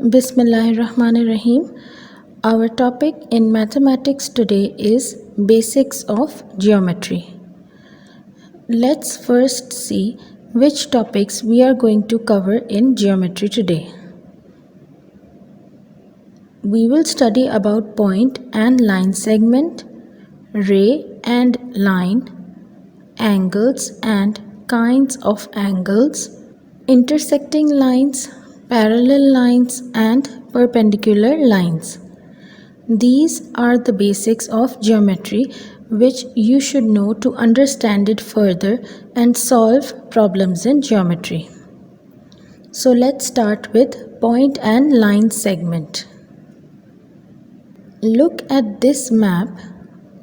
Bismillahirrahmanirrahim. Our topic in mathematics today is basics of geometry. Let's first see which topics we are going to cover in geometry today. We will study about point and line segment, ray and line, angles and kinds of angles, intersecting lines, parallel lines and perpendicular lines. These are the basics of geometry which you should know to understand it further and solve problems in geometry. So let's start with point and line segment. Look at this map.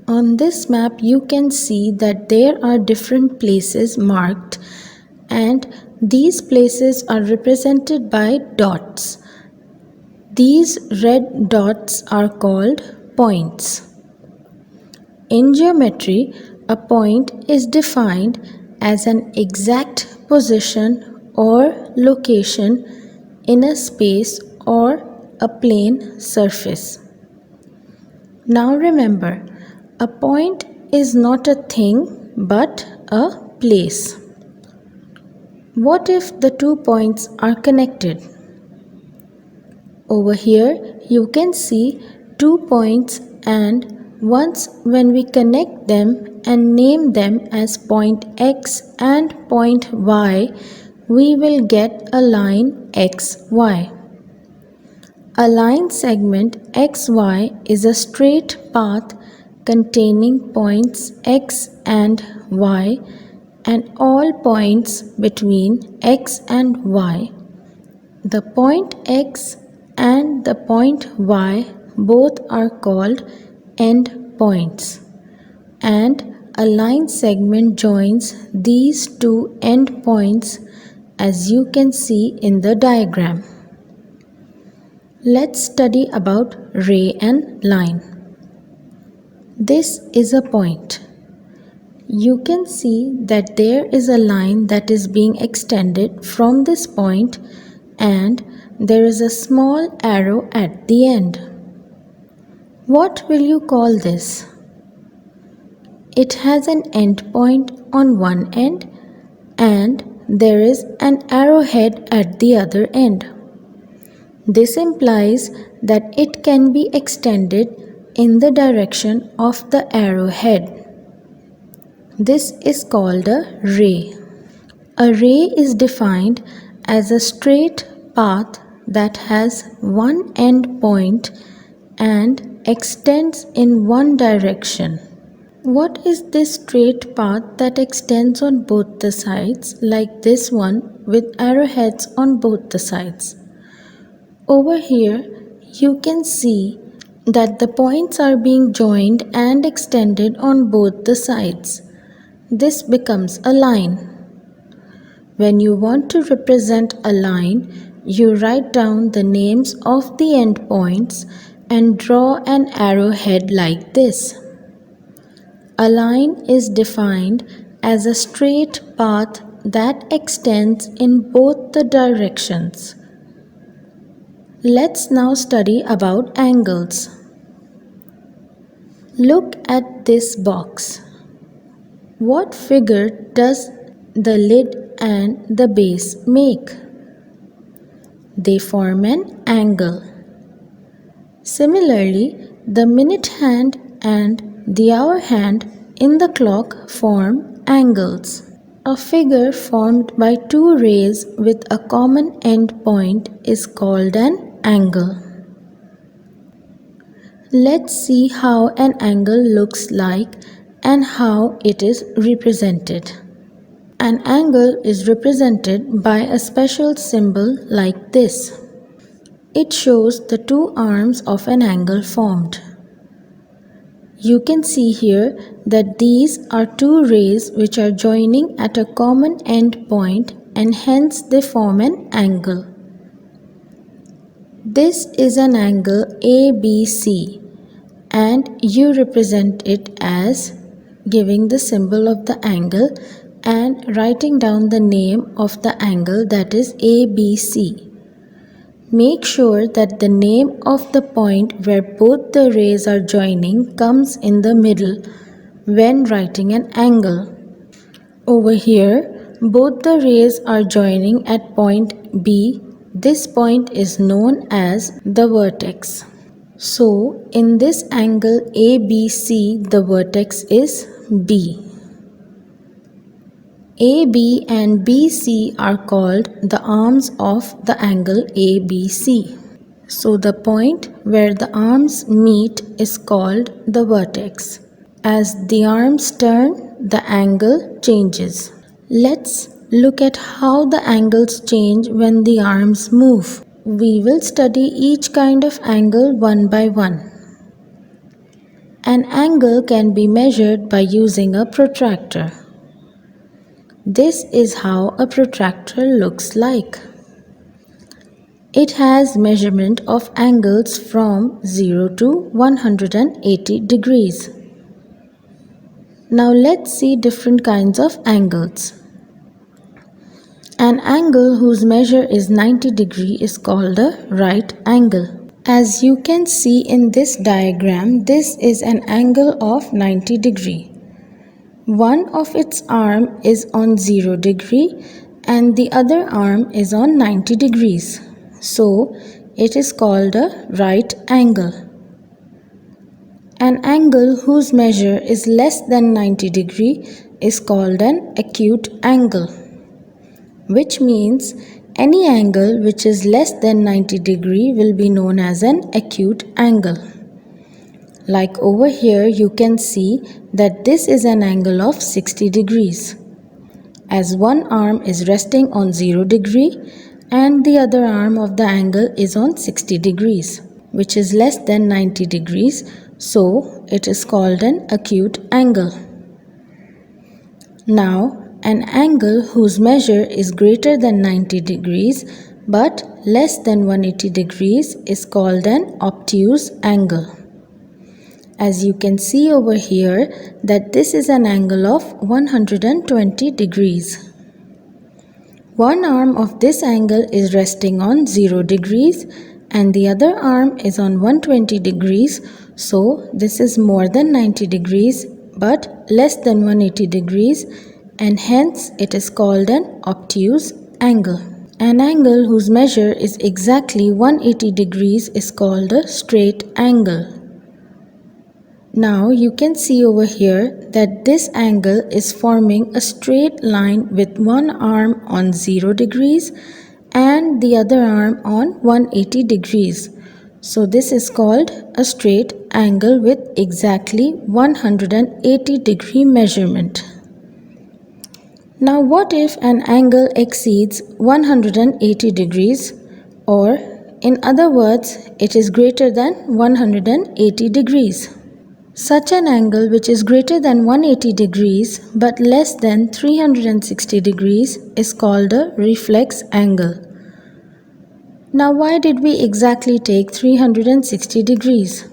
On this map you can see that there are different places marked and these places are represented by dots. These red dots are called points. In geometry, a point is defined as an exact position or location in a space or a plane surface. Now remember, a point is not a thing but a place. What if the 2 points are connected? Over here you can see 2 points, and once when we connect them and name them as point X and point Y, we will get a line XY. A line segment XY is a straight path containing points X and Y and all points between X and Y. The point X and the point Y both are called endpoints, and a line segment joins these two endpoints as you can see in the diagram. Let's study about ray and line. This is a point. You can see that there is a line that is being extended from this point and there is a small arrow at the end. What will you call this? It has an endpoint on one end and there is an arrowhead at the other end. This implies that it can be extended in the direction of the arrowhead. This is called a ray. A ray is defined as a straight path that has one end point and extends in one direction. What is this straight path that extends on both the sides, like this one with arrowheads on both the sides? Over here you can see that the points are being joined and extended on both the sides. This becomes a line. When you want to represent a line, you write down the names of the endpoints and draw an arrowhead like this. A line is defined as a straight path that extends in both the directions. Let's now study about angles. Look at this box. What figure does the lid and the base make? They form an angle. Similarly, the minute hand and the hour hand in the clock form angles. A figure formed by two rays with a common end point is called an angle. Let's see how an angle looks like and how it is represented. An angle is represented by a special symbol like this. It shows the two arms of an angle formed. You can see here that these are two rays which are joining at a common end point and hence they form an angle. This is an angle ABC and you represent it as giving the symbol of the angle and writing down the name of the angle, that is ABC. Make sure that the name of the point where both the rays are joining comes in the middle when writing an angle. Over here, both the rays are joining at point B. This point is known as the vertex. So, in this angle ABC, the vertex is B. AB and BC are called the arms of the angle ABC. So the point where the arms meet is called the vertex. As the arms turn, the angle changes. Let's look at how the angles change when the arms move. We will study each kind of angle one by one. An angle can be measured by using a protractor. This is how a protractor looks like. It has measurement of angles from 0 to 180 degrees. Now let's see different kinds of angles. An angle whose measure is 90 degree is called a right angle. As you can see in this diagram, this is an angle of 90 degree. One of its arm is on 0 degree and the other arm is on 90 degrees. So, it is called a right angle. An angle whose measure is less than 90 degree is called an acute angle, which means any angle which is less than 90 degree will be known as an acute angle. Like over here, you can see that this is an angle of 60 degrees. As one arm is resting on 0 degree and the other arm of the angle is on 60 degrees, which is less than 90 degrees, so it is called an acute angle. Now, an angle whose measure is greater than 90 degrees but less than 180 degrees is called an obtuse angle. As you can see over here that this is an angle of 120 degrees. One arm of this angle is resting on 0 degrees and the other arm is on 120 degrees, so this is more than 90 degrees but less than 180 degrees and hence it is called an obtuse angle. An angle whose measure is exactly 180 degrees is called a straight angle. Now you can see over here that this angle is forming a straight line with one arm on 0 degrees and the other arm on 180 degrees. So this is called a straight angle with exactly 180 degree measurement. Now what if an angle exceeds 180 degrees, or in other words, it is greater than 180 degrees? Such an angle which is greater than 180 degrees but less than 360 degrees is called a reflex angle. Now why did we exactly take 360 degrees?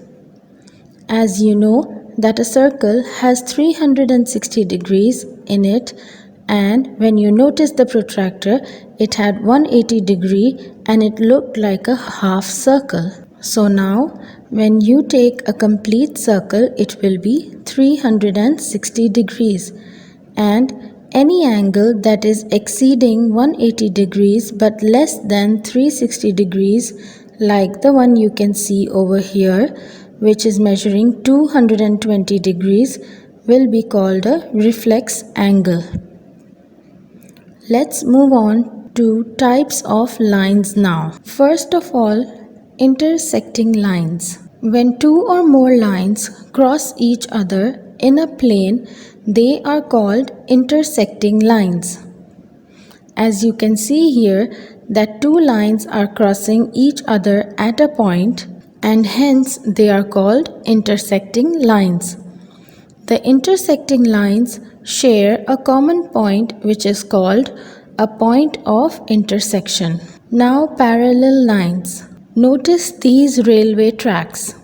As you know that a circle has 360 degrees in it, and when you notice the protractor, it had 180 degree and it looked like a half circle. So now when you take a complete circle, it will be 360 degrees, and any angle that is exceeding 180 degrees but less than 360 degrees, like the one you can see over here, which is measuring 220 degrees, will be called a reflex angle. Let's move on to types of lines now. First of all, intersecting lines. When two or more lines cross each other in a plane, they are called intersecting lines. As you can see here that two lines are crossing each other at a point and hence they are called intersecting lines. The intersecting lines share a common point which is called a point of intersection. Now parallel lines. Notice these railway tracks.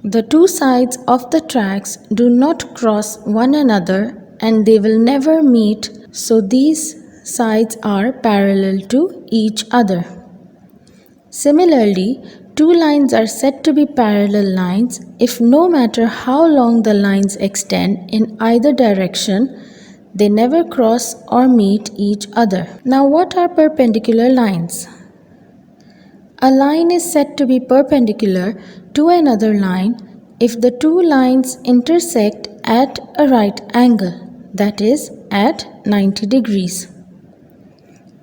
The two sides of the tracks do not cross one another and they will never meet, so these sides are parallel to each other. Similarly, two lines are said to be parallel lines if no matter how long the lines extend in either direction, they never cross or meet each other. Now, what are perpendicular lines? A line is said to be perpendicular to another line if the two lines intersect at a right angle, that is, at 90 degrees.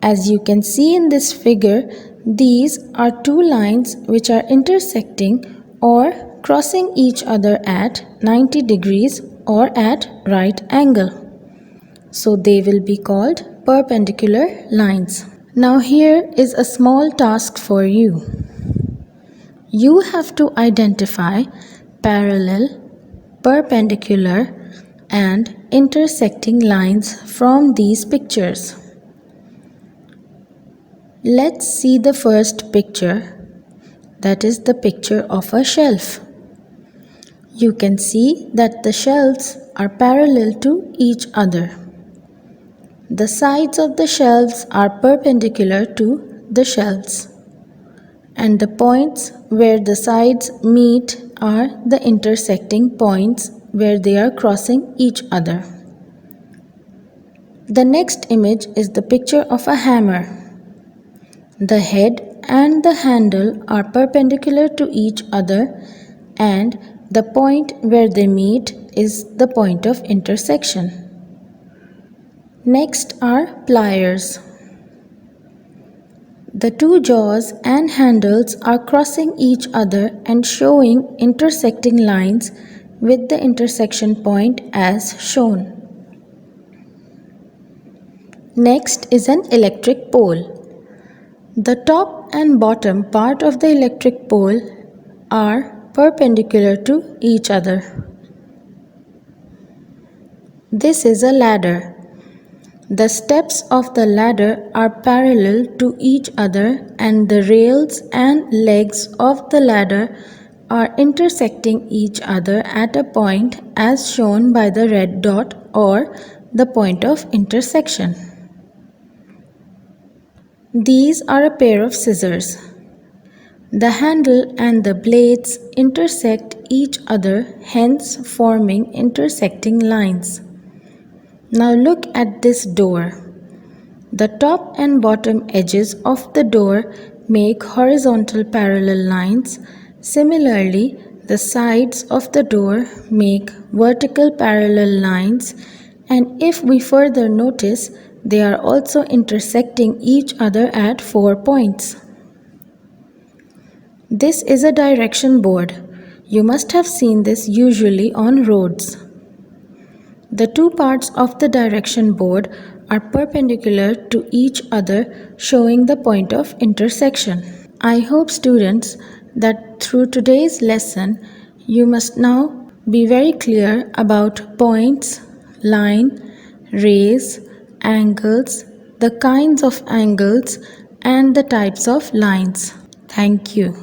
As you can see in this figure, these are two lines which are intersecting or crossing each other at 90 degrees or at right angle. So they will be called perpendicular lines. Now here is a small task for you. You have to identify parallel, perpendicular and intersecting lines from these pictures. Let's see the first picture, that is the picture of a shelf. You can see that the shelves are parallel to each other. The sides of the shelves are perpendicular to the shelves, and the points where the sides meet are the intersecting points where they are crossing each other. The next image is the picture of a hammer. The head and the handle are perpendicular to each other, and the point where they meet is the point of intersection. Next are pliers. The two jaws and handles are crossing each other and showing intersecting lines with the intersection point as shown. Next is an electric pole. The top and bottom part of the electric pole are perpendicular to each other. This is a ladder. The steps of the ladder are parallel to each other, and the rails and legs of the ladder are intersecting each other at a point as shown by the red dot or the point of intersection. These are a pair of scissors. The handle and the blades intersect each other, hence forming intersecting lines. Now look at this door. The top and bottom edges of the door make horizontal parallel lines. Similarly, the sides of the door make vertical parallel lines, and if we further notice, they are also intersecting each other at 4 points. This is a direction board. You must have seen this usually on roads. The two parts of the direction board are perpendicular to each other, showing the point of intersection. I hope, students, that through today's lesson, you must now be very clear about points, line, rays, angles, the kinds of angles, and the types of lines. Thank you.